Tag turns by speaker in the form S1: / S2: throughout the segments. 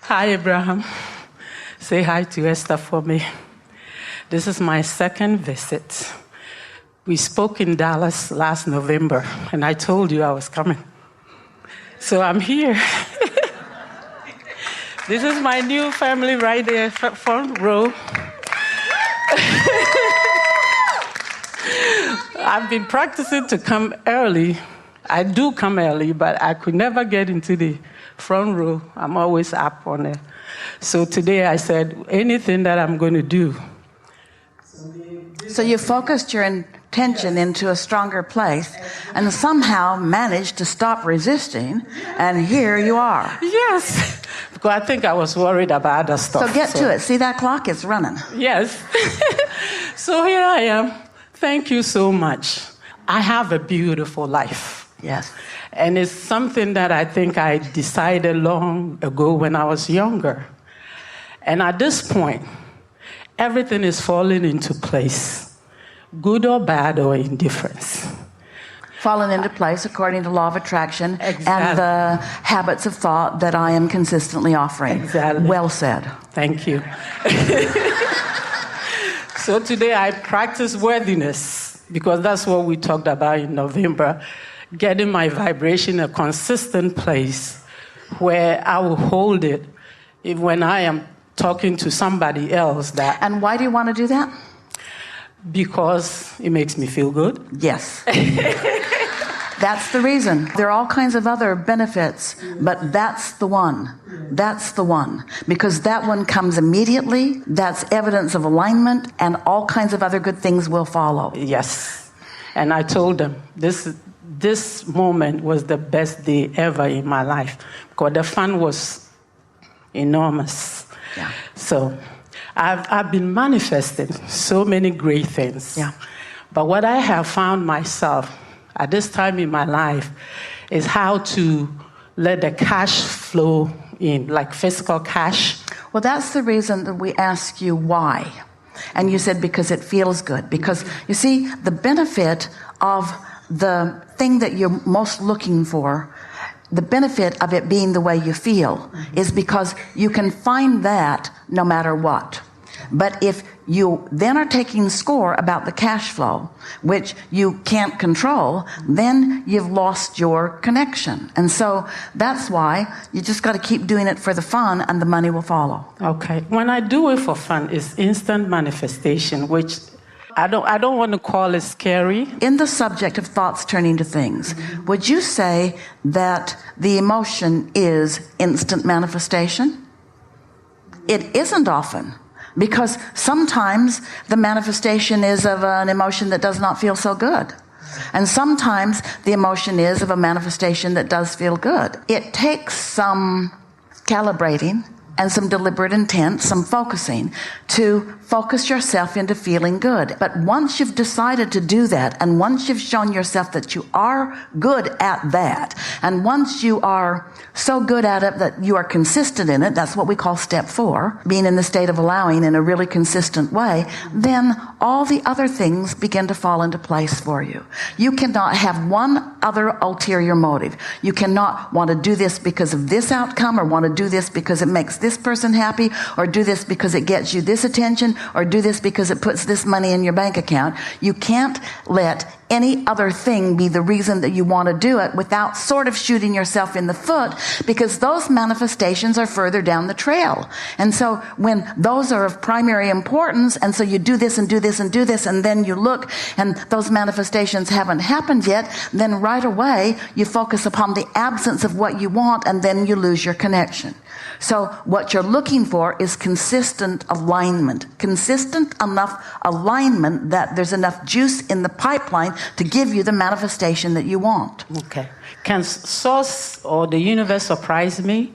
S1: Hi, Abraham. Say hi to Esther for me. This is my second visit. We spoke in Dallas last November, and I told you I was coming. So I'm here. This is my new family right there, front row. I've been practicing to come early. I do come early, but I could never get into the front row. I'm always up on it. So today I said, anything that I'm going to do.
S2: So you focused your intention into a stronger place and somehow managed to stop resisting, and here you are.
S1: Yes, because I think I was worried about other stuff.
S2: So get to it. See that clock? It's running.
S1: Yes. So here I am. Thank you so much. I have a beautiful life.
S2: Yes.
S1: And it's something that I think I decided long ago when I was younger. And at this point, everything is falling into place, good or bad or indifference.
S2: Fallen into place according to law of attraction.
S1: Exactly.
S2: And the habits of thought that I am consistently offering.
S1: Exactly.
S2: Well said.
S1: Thank you. So today I practice worthiness, because that's what we talked about in November, getting my vibration a consistent place where I will hold it when I am talking to somebody else.
S2: And why do you want to do that?
S1: Because it makes me feel good.
S2: Yes. That's the reason. There are all kinds of other benefits, but that's the one. That's the one. Because that one comes immediately, that's evidence of alignment, and all kinds of other good things will follow.
S1: Yes. And I told them, this moment was the best day ever in my life, because the fun was enormous.
S2: Yeah.
S1: So I've been manifesting so many great things.
S2: Yeah.
S1: But what I have found myself at this time in my life is how to let the cash flow in, like physical cash.
S2: Well, that's the reason that we ask you why. And you said because it feels good. Because, you see, the benefit of the thing that you're most looking for, the benefit of it being the way you feel, is because you can find that no matter what. But if you then are taking score about the cash flow, which you can't control, then you've lost your connection. And so that's why you just got to keep doing it for the fun, and the money will follow.
S1: Okay. When I do it for fun, it's instant manifestation, which I don't want to call it scary.
S2: In the subject of thoughts turning to things, would you say that the emotion is instant manifestation? It isn't often. Because sometimes the manifestation is of an emotion that does not feel so good. And sometimes the emotion is of a manifestation that does feel good. It takes some calibrating and some deliberate intent, some focusing, to focus yourself into feeling good. But once you've decided to do that, and once you've shown yourself that you are good at that, and once you are so good at it that you are consistent in it, that's what we call step 4, being in the state of allowing in a really consistent way, then all the other things begin to fall into place for you. You cannot have one other ulterior motive. You cannot want to do this because of this outcome, or want to do this because it makes this person happy, or do this because it gets you this attention, or do this because it puts this money in your bank account. You can't let any other thing be the reason that you want to do it without sort of shooting yourself in the foot, because those manifestations are further down the trail. And so when those are of primary importance, and so you do this and do this and do this, and then you look and those manifestations haven't happened yet, then right away you focus upon the absence of what you want, and then you lose your connection. So what you're looking for is consistent alignment. Consistent enough alignment that there's enough juice in the pipeline to give you the manifestation that you want.
S1: Okay. Can source or the universe surprise me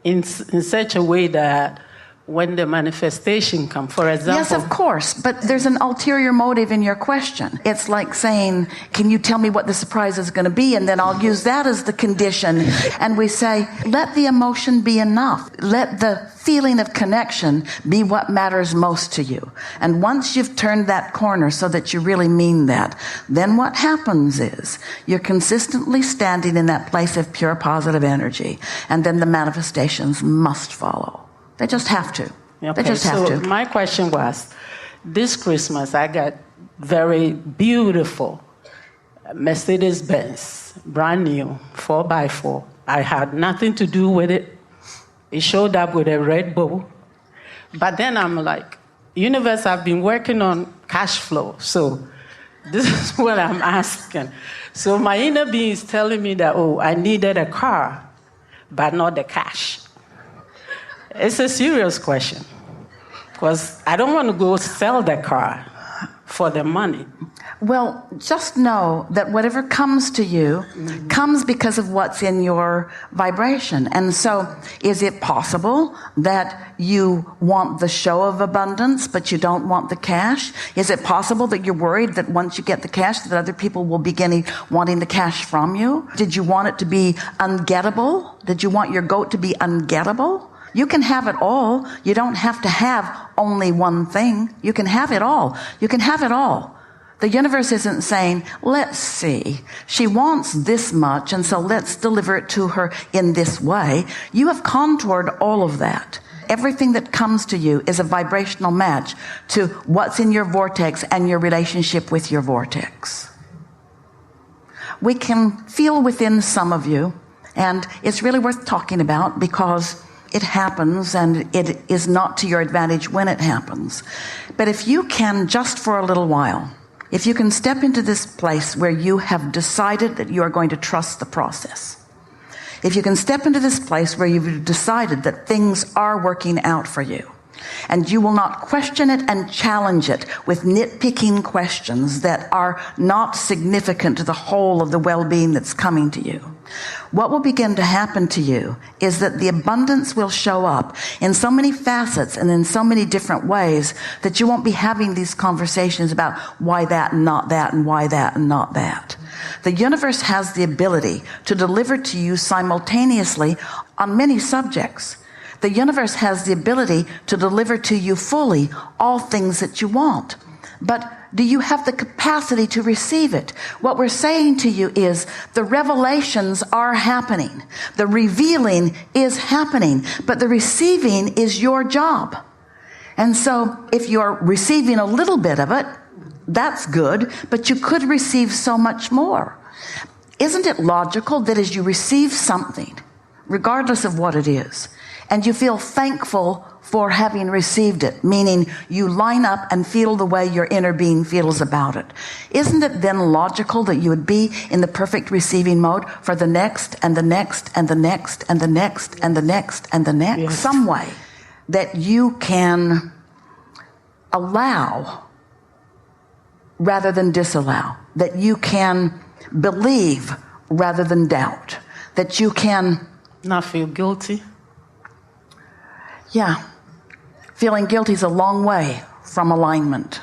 S1: in such a way that when the manifestation comes. For example.
S2: Yes, of course, but there's an ulterior motive in your question. It's like saying, can you tell me what the surprise is going to be? And then I'll use that as the condition. And we say, let the emotion be enough. Let the feeling of connection be what matters most to you. And once you've turned that corner so that you really mean that, then what happens is you're consistently standing in that place of pure positive energy. And then the manifestations must follow. They just have to.
S1: Okay,
S2: they just have to.
S1: My question was, this Christmas I got very beautiful Mercedes-Benz, brand new, 4x4. I had nothing to do with it. It showed up with a red bow. But then I'm like, universe, I've been working on cash flow. So this is what I'm asking. So my inner being is telling me that, I needed a car, but not the cash. It's a serious question, because I don't want to go sell the car for the money.
S2: Well, just know that whatever comes to you comes because of what's in your vibration. And so is it possible that you want the show of abundance, but you don't want the cash? Is it possible that you're worried that once you get the cash, that other people will begin wanting the cash from you? Did you want it to be ungettable? Did you want your goat to be ungettable? You can have it all. You don't have to have only one thing. You can have it all. You can have it all. The universe isn't saying, let's see, she wants this much, and so let's deliver it to her in this way. You have contoured all of that. Everything that comes to you is a vibrational match to what's in your vortex and your relationship with your vortex. We can feel within some of you, and it's really worth talking about because it happens, and it is not to your advantage when it happens. But if you can, just for a little while, if you can step into this place where you have decided that you are going to trust the process, if you can step into this place where you've decided that things are working out for you, and you will not question it and challenge it with nitpicking questions that are not significant to the whole of the well-being that's coming to you, what will begin to happen to you is that the abundance will show up in so many facets and in so many different ways that you won't be having these conversations about why that and not that and why that and not that. The universe has the ability to deliver to you simultaneously on many subjects. The universe has the ability to deliver to you fully all things that you want. But do you have the capacity to receive it? What we're saying to you is the revelations are happening. The revealing is happening. But the receiving is your job. And so if you're receiving a little bit of it, that's good, but you could receive so much more. Isn't it logical that as you receive something, regardless of what it is, and you feel thankful for having received it, meaning you line up and feel the way your inner being feels about it, isn't it then logical that you would be in the perfect receiving mode for the next and the next and the next and the next and the next and the next?
S1: Yes.
S2: Some way that you can allow rather than disallow, that you can believe rather than doubt, that you can
S1: not feel guilty.
S2: Yeah. Feeling guilty is a long way from alignment.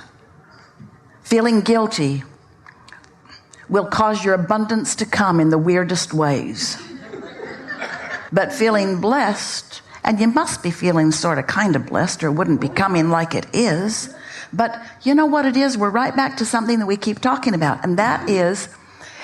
S2: Feeling guilty will cause your abundance to come in the weirdest ways. But feeling blessed, and you must be feeling sort of kind of blessed or it wouldn't be coming like it is. But you know what it is? We're right back to something that we keep talking about, and that is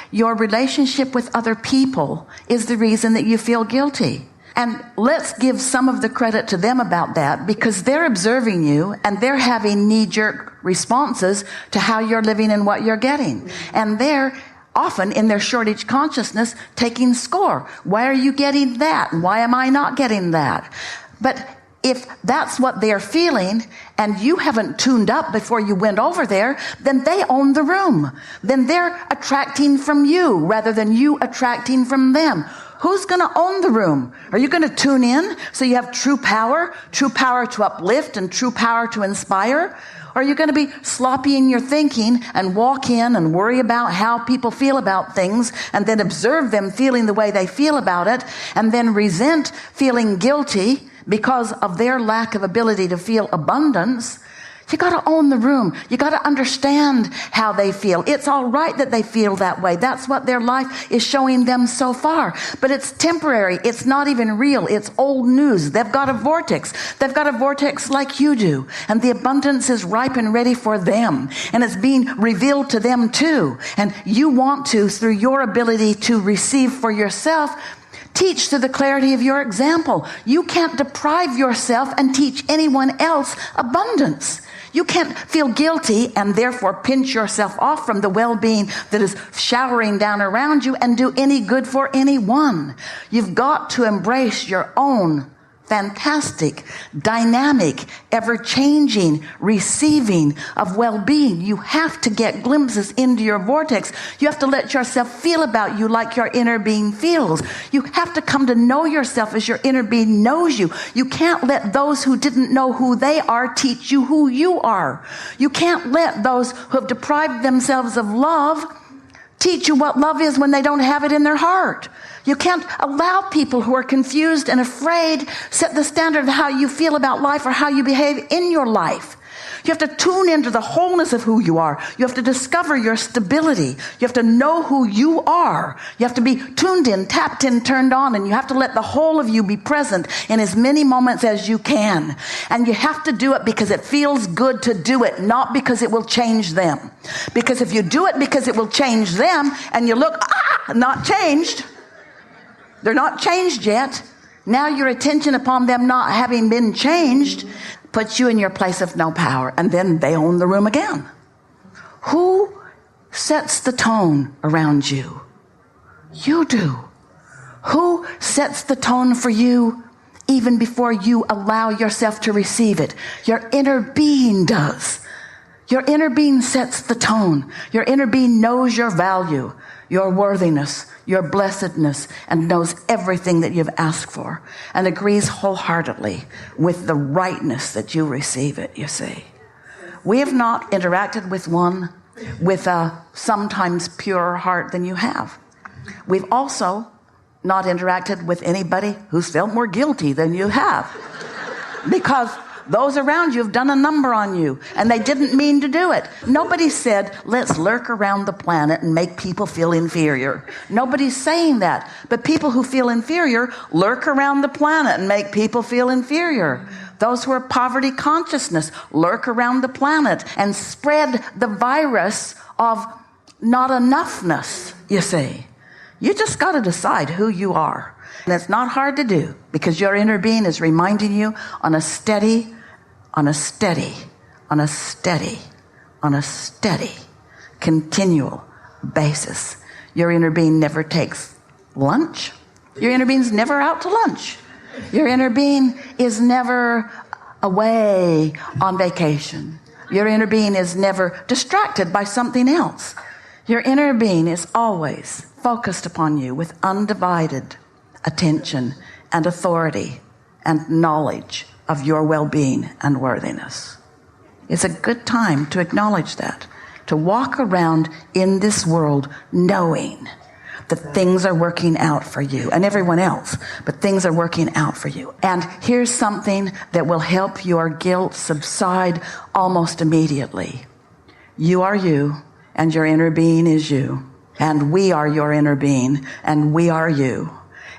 S2: your relationship with other people is the reason that you feel guilty. And let's give some of the credit to them about that, because they're observing you and they're having knee-jerk responses to how you're living and what you're getting. And they're often in their shortage consciousness taking score. Why are you getting that? Why am I not getting that? But if that's what they're feeling and you haven't tuned up before you went over there, then they own the room. Then they're attracting from you rather than you attracting from them. Who's going to own the room? Are you going to tune in so you have true power to uplift and true power to inspire? Or are you going to be sloppy in your thinking and walk in and worry about how people feel about things and then observe them feeling the way they feel about it and then resent feeling guilty because of their lack of ability to feel abundance, you got to own the room. You got to understand how they feel. It's all right that they feel that way. That's what their life is showing them so far. But it's temporary. It's not even real. It's old news. They've got a vortex. They've got a vortex like you do. And the abundance is ripe and ready for them. And it's being revealed to them too. And you want to, through your ability to receive for yourself, teach to the clarity of your example. You can't deprive yourself and teach anyone else abundance. You can't feel guilty and therefore pinch yourself off from the well-being that is showering down around you and do any good for anyone. You've got to embrace your own fantastic, dynamic, ever-changing receiving of well-being. You have to get glimpses into your vortex. You have to let yourself feel about you like your inner being feels. You have to come to know yourself as your inner being knows you. You can't let those who didn't know who they are teach you who you are. You can't let those who have deprived themselves of love teach you what love is when they don't have it in their heart. You can't allow people who are confused and afraid set the standard of how you feel about life or how you behave in your life. You have to tune into the wholeness of who you are. You have to discover your stability. You have to know who you are. You have to be tuned in, tapped in, turned on, and you have to let the whole of you be present in as many moments as you can. And you have to do it because it feels good to do it, not because it will change them. Because if you do it because it will change them and you look, not changed, they're not changed yet. Now your attention upon them not having been changed puts you in your place of no power. And then they own the room again. Who sets the tone around you? You do. Who sets the tone for you even before you allow yourself to receive it? Your inner being does. Your inner being sets the tone. Your inner being knows your value, your worthiness, your blessedness, and knows everything that you've asked for and agrees wholeheartedly with the rightness that you receive it, you see. We have not interacted with one with a sometimes purer heart than you have. We've also not interacted with anybody who's felt more guilty than you have, because those around you have done a number on you, and they didn't mean to do it. Nobody said, let's lurk around the planet and make people feel inferior. Nobody's saying that. But people who feel inferior lurk around the planet and make people feel inferior. Those who are poverty consciousness lurk around the planet and spread the virus of not enoughness, you see. You just got to decide who you are. And it's not hard to do, because your inner being is reminding you on a steady, continual basis. Your inner being never takes lunch. Your inner being's never out to lunch. Your inner being is never away on vacation. Your inner being is never distracted by something else. Your inner being is always focused upon you with undivided attention and authority and knowledge of your well-being and worthiness. It's a good time to acknowledge that, to walk around in this world knowing that things are working out for you and everyone else, but things are working out for you. And here's something that will help your guilt subside almost immediately. You are you, and your inner being is you, and we are your inner being, and we are you.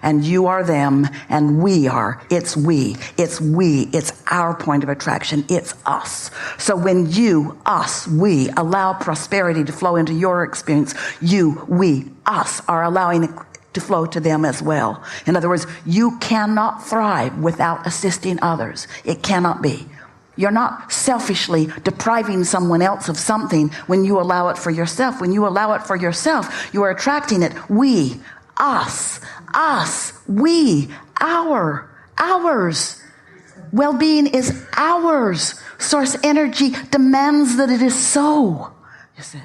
S2: And you are them, and we are. It's we. It's our point of attraction. It's us. So when you, us, we allow prosperity to flow into your experience, you, we, us are allowing it to flow to them as well. In other words, you cannot thrive without assisting others. It cannot be. You're not selfishly depriving someone else of something when you allow it for yourself. When you allow it for yourself, you are attracting it. We, us, we, ours. Well-being is ours. Source energy demands that it is so, you see.